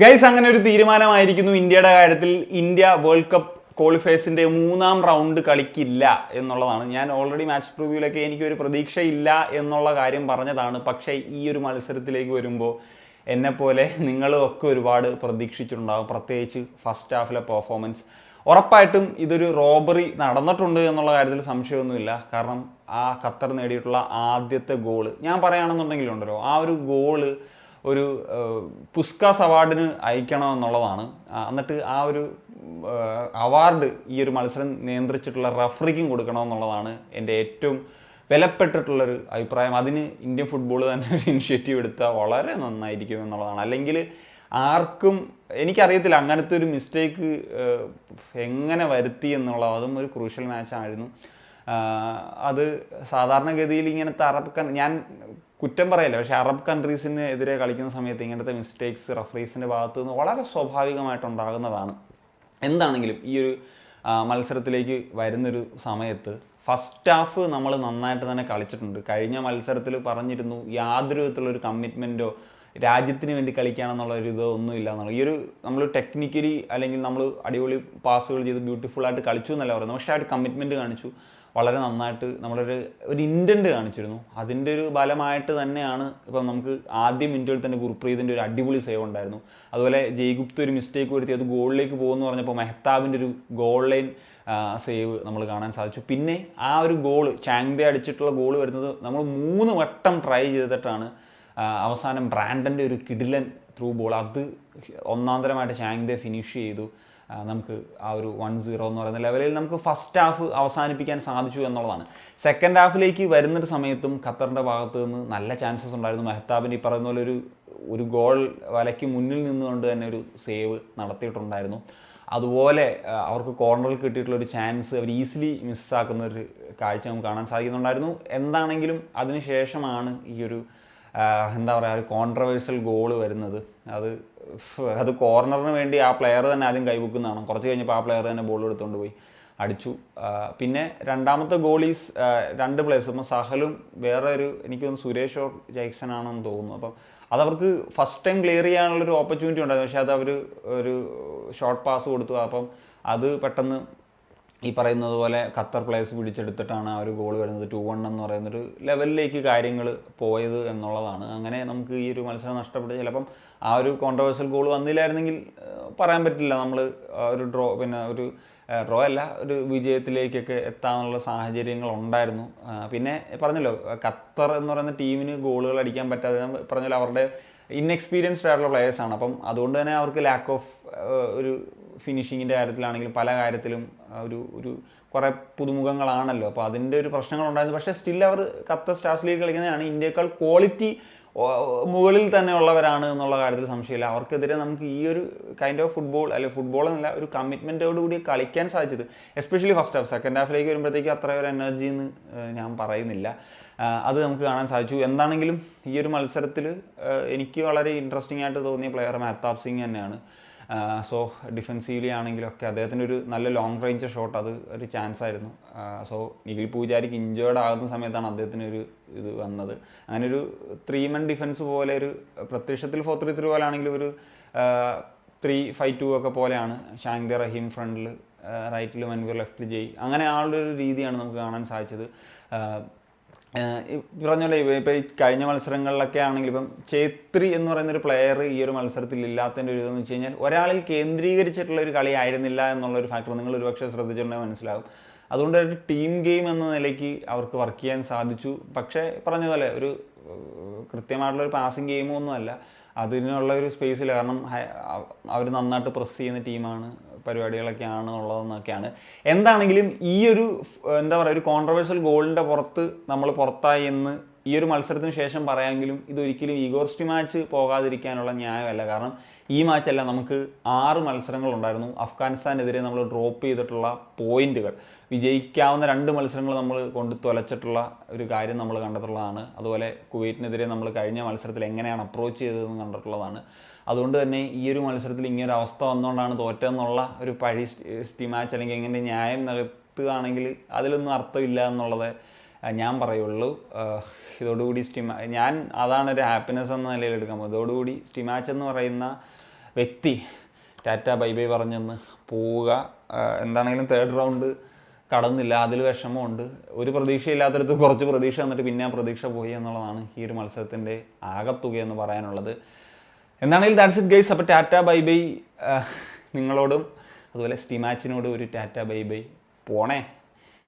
Guys, അങ്ങനെ ഒരു തീരുമാനമായിരിക്കുന്നു ഇന്ത്യയുടെ കാര്യത്തിൽ. ഇന്ത്യ വേൾഡ് കപ്പ് ക്വാളിഫയേഴ്സിൻ്റെ 3-ാം റൗണ്ട് കളിക്കില്ല എന്നുള്ളതാണ്. ഞാൻ ഓൾറെഡി മാച്ച് പ്രിവ്യൂലൊക്കെ എനിക്കൊരു പ്രതീക്ഷയില്ല എന്നുള്ള കാര്യം പറഞ്ഞതാണ്. പക്ഷേ ഈ ഒരു മത്സരത്തിലേക്ക് വരുമ്പോൾ എന്നെപ്പോലെ നിങ്ങളും ഒക്കെ ഒരുപാട് പ്രതീക്ഷിച്ചിട്ടുണ്ടാകും, പ്രത്യേകിച്ച് ഫസ്റ്റ് ഹാഫിലെ പെർഫോമൻസ്. ഉറപ്പായിട്ടും ഇതൊരു റോബറി നടന്നിട്ടുണ്ട് എന്നുള്ള കാര്യത്തിൽ സംശയമൊന്നുമില്ല. കാരണം ആ ഖത്തർ നേടിയിട്ടുള്ള ആദ്യത്തെ ഗോള് ഞാൻ പറയുകയാണെന്നുണ്ടെങ്കിലുണ്ടല്ലോ, ആ ഒരു ഗോള് ഒരു പുസ്കാസ് അവാർഡിന് അയക്കണമെന്നുള്ളതാണ്. എന്നിട്ട് ആ ഒരു അവാർഡ് ഈ ഒരു മത്സരം നിയന്ത്രിച്ചിട്ടുള്ള റഫറിക്കും കൊടുക്കണമെന്നുള്ളതാണ് എൻ്റെ ഏറ്റവും വിലപ്പെട്ടിട്ടുള്ളൊരു അഭിപ്രായം. അതിന് ഇന്ത്യൻ ഫുട്ബോൾ തന്നെ ഒരു ഇനിഷ്യേറ്റീവ് എടുത്താൽ വളരെ നന്നായിരിക്കും എന്നുള്ളതാണ്. അല്ലെങ്കിൽ ആർക്കും എനിക്കറിയത്തില്ല അങ്ങനത്തെ ഒരു മിസ്റ്റേക്ക് എങ്ങനെ വരുത്തി എന്നുള്ളത്. അതും ഒരു ക്രൂഷ്യൽ മാച്ചായിരുന്നു. അത് സാധാരണഗതിയിൽ ഇങ്ങനത്തെ ഞാൻ കുറ്റം പറയല്ല, പക്ഷേ അറബ് കൺട്രീസിന് എതിരെ കളിക്കുന്ന സമയത്ത് ഇങ്ങനത്തെ മിസ്റ്റേക്സ് റഫറീസിൻ്റെ ഭാഗത്തു നിന്ന് വളരെ സ്വാഭാവികമായിട്ടുണ്ടാകുന്നതാണ്. എന്താണെങ്കിലും ഈ ഒരു മത്സരത്തിലേക്ക് വരുന്നൊരു സമയത്ത് ഫസ്റ്റ് ഹാഫ് നമ്മൾ നന്നായിട്ട് തന്നെ കളിച്ചിട്ടുണ്ട്. കഴിഞ്ഞ മത്സരത്തിൽ പറഞ്ഞിരുന്നു യാതൊരു വിധത്തിലുള്ളൊരു കമ്മിറ്റ്മെൻറ്റോ രാജ്യത്തിന് വേണ്ടി കളിക്കുകയാണെന്നുള്ള ഒരു ഇതോ ഒന്നുമില്ല എന്നുള്ളത്. ഈ ഒരു നമ്മൾ ടെക്നിക്കലി അല്ലെങ്കിൽ നമ്മൾ അടിപൊളി പാസുകൾ ചെയ്ത് ബ്യൂട്ടിഫുള്ളായിട്ട് കളിച്ചു എന്നല്ല പറയുന്നത്, പക്ഷേ ആ ഒരു കമ്മിറ്റ്മെൻറ്റ് കാണിച്ചു. വളരെ നന്നായിട്ട് നമ്മളൊരു ഇൻറ്റൻറ്റ് കാണിച്ചിരുന്നു. അതിൻ്റെ ഒരു ബലമായിട്ട് തന്നെയാണ് ഇപ്പം നമുക്ക് ആദ്യ മിനിറ്റുകളിൽ തന്നെ ഗുർപ്രീതിൻ്റെ ഒരു അടിപൊളി സേവ് ഉണ്ടായിരുന്നു. അതുപോലെ ജയ്ഗുപ്ത ഒരു മിസ്റ്റേക്ക് വരുത്തി അത് ഗോളിലേക്ക് പോകുമെന്ന് പറഞ്ഞപ്പോൾ മെഹ്താബിൻ്റെ ഒരു ഗോൾ ലൈൻ സേവ് നമ്മൾ കാണാൻ സാധിച്ചു. പിന്നെ ആ ഒരു ഗോള് ചാങ്ദെ അടിച്ചിട്ടുള്ള ഗോൾ വരുന്നത് നമ്മൾ 3 വട്ടം ട്രൈ ചെയ്തിട്ടാണ് അവസാനം ബ്രാൻഡൻ്റെ ഒരു കിഡിലൻ ത്രൂ ബോൾ അത് ഒന്നാന്തരമായിട്ട് ചാങ്ദെ ഫിനിഷ് ചെയ്തു. നമുക്ക് ആ ഒരു 1-0 എന്ന് പറയുന്ന ലെവലിൽ നമുക്ക് ഫസ്റ്റ് ഹാഫ് അവസാനിപ്പിക്കാൻ സാധിച്ചു എന്നുള്ളതാണ്. സെക്കൻഡ് ഹാഫിലേക്ക് വരുന്നൊരു സമയത്തും ഖത്തറിൻ്റെ ഭാഗത്ത് നിന്ന് നല്ല ചാൻസസ് ഉണ്ടായിരുന്നു. മെഹ്താബിന് ഈ പറയുന്ന പോലെ ഒരു ഗോൾ വലയ്ക്ക് മുന്നിൽ നിന്നുകൊണ്ട് തന്നെ ഒരു സേവ് നടത്തിയിട്ടുണ്ടായിരുന്നു. അതുപോലെ അവർക്ക് കോർണറിൽ കിട്ടിയിട്ടുള്ളൊരു ചാൻസ് അവർ ഈസിലി മിസ്സാക്കുന്നൊരു കാഴ്ച നമുക്ക് കാണാൻ സാധിക്കുന്നുണ്ടായിരുന്നു. എന്താണെങ്കിലും അതിനുശേഷമാണ് ഈ ഒരു എന്താ പറയുക ഒരു കോൺട്രവേഴ്സ്യൽ ഗോള് വരുന്നത്. അത് കോർണറിന് വേണ്ടി ആ പ്ലെയർ തന്നെ ആദ്യം കൈവെക്കുന്നതാണ്. കുറച്ച് കഴിഞ്ഞപ്പോൾ ആ പ്ലെയർ തന്നെ ബോൾ എടുത്തുകൊണ്ട് പോയി അടിച്ചു. പിന്നെ രണ്ടാമത്തെ ഗോളീസ് 2 പ്ലേയേഴ്സ്, അപ്പം സഹലും വേറെ എനിക്ക് തോന്നുന്നു സുരേഷോ ജൈക്സൺ ആണെന്ന് തോന്നുന്നു. അപ്പം അതവർക്ക് ഫസ്റ്റ് ടൈം ക്ലിയർ ചെയ്യാനുള്ളൊരു ഓപ്പർച്യൂണിറ്റി ഉണ്ടായിരുന്നു. പക്ഷേ അത് അവർ ഒരു ഷോർട്ട് പാസ് കൊടുത്തു. അപ്പം അത് പെട്ടെന്ന് ഈ പറയുന്നത് പോലെ ഖത്തർ പ്ലേയേഴ്സ് പിടിച്ചെടുത്തിട്ടാണ് ആ ഒരു ഗോൾ വരുന്നത്. 2-1 എന്ന് പറയുന്നൊരു ലെവലിലേക്ക് കാര്യങ്ങൾ പോയത് എന്നുള്ളതാണ്. അങ്ങനെ നമുക്ക് ഈ ഒരു മത്സരം നഷ്ടപ്പെട്ട് ചിലപ്പം ആ ഒരു കോൺട്രവേഴ്സ്യൽ ഗോൾ വന്നില്ലായിരുന്നെങ്കിൽ പറയാൻ പറ്റില്ല നമ്മൾ ഒരു ഡ്രോ അല്ല ഒരു വിജയത്തിലേക്കൊക്കെ എത്താനുള്ള സാഹചര്യങ്ങൾ ഉണ്ടായിരുന്നു. പിന്നെ പറഞ്ഞല്ലോ ഖത്തർ എന്ന് പറയുന്ന ടീമിന് ഗോളുകൾ അടിക്കാൻ പറ്റാതെ പറഞ്ഞല്ലോ അവരുടെ ഇൻഎക്സ്പീരിയൻസ്ഡ് ആയിട്ടുള്ള പ്ലേയേഴ്സാണ്. അപ്പം അതുകൊണ്ട് തന്നെ അവർക്ക് ലാക്ക് ഓഫ് ഒരു ഫിനിഷിങ്ങിൻ്റെ കാര്യത്തിലാണെങ്കിലും പല കാര്യത്തിലും ഒരു കുറേ പുതുമുഖങ്ങളാണല്ലോ. അപ്പോൾ അതിൻ്റെ ഒരു പ്രശ്നങ്ങളുണ്ടായിരുന്നു. പക്ഷേ സ്റ്റിൽ അവർ ഖത്തർ സ്റ്റാർസ് ലീഗ് കളിക്കുന്നതാണ് ഇന്ത്യയേക്കാൾ ക്വാളിറ്റി മുകളിൽ തന്നെ ഉള്ളവരാണ് എന്നുള്ള കാര്യത്തിൽ സംശയമില്ല. അവർക്കെതിരെ നമുക്ക് ഈ ഒരു കൈൻഡ് ഓഫ് ഫുട്ബോൾ അല്ലെങ്കിൽ ഫുട്ബോൾ എന്നല്ല ഒരു കമ്മിറ്റ്മെൻറ്റോടുകൂടി കളിക്കാൻ സാധിച്ചത്, എസ്പെഷ്യലി ഫസ്റ്റ് ഹാഫ്. സെക്കൻഡ് ഹാഫിലേക്ക് വരുമ്പോഴത്തേക്ക് അത്ര ഒരു എനർജി എന്ന് ഞാൻ പറയുന്നില്ല. അത് നമുക്ക് കാണാൻ സാധിച്ചു. എന്താണെങ്കിലും ഈ ഒരു മത്സരത്തിൽ എനിക്ക് വളരെ ഇൻട്രസ്റ്റിംഗ് ആയിട്ട് തോന്നിയ പ്ലെയർ മെഹ്താബ് സിംഗ് തന്നെയാണ്. സോ ഡിഫെൻസീവ്ലി ആണെങ്കിലൊക്കെ അദ്ദേഹത്തിൻ്റെ ഒരു നല്ല ലോങ് റേഞ്ച് ഷോട്ട് അത് ഒരു ചാൻസ് ആയിരുന്നു. സോ നിഖിൽ പൂജാരിക്ക് ഇഞ്ചേർഡ് ആകുന്ന സമയത്താണ് അദ്ദേഹത്തിന് ഒരു ഇത് വന്നത്. അങ്ങനെ ഒരു 3 men ഡിഫൻസ് പോലെ ഒരു പ്രത്യക്ഷത്തിൽ 4-3-3 പോലെ ആണെങ്കിലും ഒരു 3-5-2 ഒക്കെ പോലെയാണ്. ഷാങ്ദെ റഹീം ഫ്രണ്ടിൽ, റൈറ്റിൽ മൻവീർ, ലെഫ്റ്റിൽ ജയ്, അങ്ങനെ ആളുടെ ഒരു രീതിയാണ് നമുക്ക് കാണാൻ സാധിച്ചത്. പറഞ്ഞല്ലോ ഇപ്പോൾ ഈ കഴിഞ്ഞ മത്സരങ്ങളിലൊക്കെ ആണെങ്കിൽ ഇപ്പം ഛേത്രി എന്ന് പറയുന്നൊരു പ്ലെയർ ഈ ഒരു മത്സരത്തിൽ ഇല്ലാത്തതിൻ്റെ ഒരു ഇതെന്ന് വെച്ച് കഴിഞ്ഞാൽ ഒരാളിൽ കേന്ദ്രീകരിച്ചിട്ടുള്ള ഒരു കളി ആയിരുന്നില്ല എന്നുള്ളൊരു ഫാക്ടർ നിങ്ങൾ ഒരുപക്ഷെ ശ്രദ്ധിച്ചിട്ടുണ്ടെങ്കിൽ മനസ്സിലാവും. അതുകൊണ്ട് ഒരു ടീം ഗെയിം എന്ന നിലയ്ക്ക് അവർക്ക് വർക്ക് ചെയ്യാൻ സാധിച്ചു. പക്ഷേ പറഞ്ഞതുപോലെ ഒരു കൃത്യമായിട്ടുള്ളൊരു പാസിങ് ഗെയിമൊന്നും അല്ല, അതിനുള്ള ഒരു സ്പേസില്ല. കാരണം അവർ നന്നായിട്ട് പ്രസ് ചെയ്യുന്ന ടീമാണ്, പരിപാടികളൊക്കെയാണ് ഉള്ളതെന്നൊക്കെയാണ്. എന്താണെങ്കിലും ഈ ഒരു എന്താ പറയുക ഒരു കോൺട്രവേഴ്സ്യൽ ഗോളിൻ്റെ പുറത്ത് നമ്മൾ പുറത്തായി എന്ന് ഈ ഒരു മത്സരത്തിന് ശേഷം പറയാമെങ്കിലും ഇതൊരിക്കലും ഈഗോർസ്റ്റി മാച്ച് പോകാതിരിക്കാനുള്ള ന്യായമല്ല. കാരണം ഈ മാച്ചല്ല, നമുക്ക് 6 മത്സരങ്ങളുണ്ടായിരുന്നു. അഫ്ഗാനിസ്ഥാനെതിരെ നമ്മൾ ഡ്രോപ്പ് ചെയ്തിട്ടുള്ള പോയിന്റുകൾ, വിജയിക്കാവുന്ന 2 മത്സരങ്ങൾ നമ്മൾ കൊണ്ട് തുലച്ചിട്ടുള്ള ഒരു കാര്യം നമ്മൾ കണ്ടിട്ടുള്ളതാണ്. അതുപോലെ കുവൈറ്റിനെതിരെ നമ്മൾ കഴിഞ്ഞ മത്സരത്തിൽ എങ്ങനെയാണ് അപ്രോച്ച് ചെയ്തതെന്ന് കണ്ടിട്ടുള്ളതാണ്. അതുകൊണ്ട് തന്നെ ഈ ഒരു മത്സരത്തിൽ ഇങ്ങനൊരു അവസ്ഥ വന്നുകൊണ്ടാണ് തോറ്റെന്നുള്ള ഒരു പഴി മാച്ച് അല്ലെങ്കിൽ എങ്ങനെ ന്യായം നികത്തുകയാണെങ്കിൽ അതിലൊന്നും അർത്ഥമില്ല എന്നുള്ളത് ഞാൻ പറയുള്ളൂ. ഇതോടുകൂടി ഞാൻ അതാണ് ഒരു ഹാപ്പിനെസ് എന്ന നിലയിൽ എടുക്കാൻ പോകുന്നത്. ഇതോടുകൂടി സ്റ്റിമാച്ച് എന്ന് പറയുന്ന വ്യക്തി ടാറ്റ ബൈ ബൈ പറഞ്ഞൊന്ന് പോവുക. എന്താണെങ്കിലും തേർഡ് റൗണ്ട് കടന്നില്ല, അതിൽ വിഷമമുണ്ട്. ഒരു പ്രതീക്ഷയില്ലാത്തടത്ത് കുറച്ച് പ്രതീക്ഷ വന്നിട്ട് പിന്നെ ആ പ്രതീക്ഷ പോയി എന്നുള്ളതാണ് ഈ ഒരു മത്സരത്തിൻ്റെ ആകത്തുകയെന്ന് പറയാനുള്ളത്. എന്താണെങ്കിലും ദാറ്റ്സ് ഇറ്റ് ഗൈസ്. അപ്പോൾ ടാറ്റ ബൈ ബൈ നിങ്ങളോടും അതുപോലെ സ്റ്റീമാച്ചിനോടും ഒരു ടാറ്റ ബൈ ബൈ. പോണേ.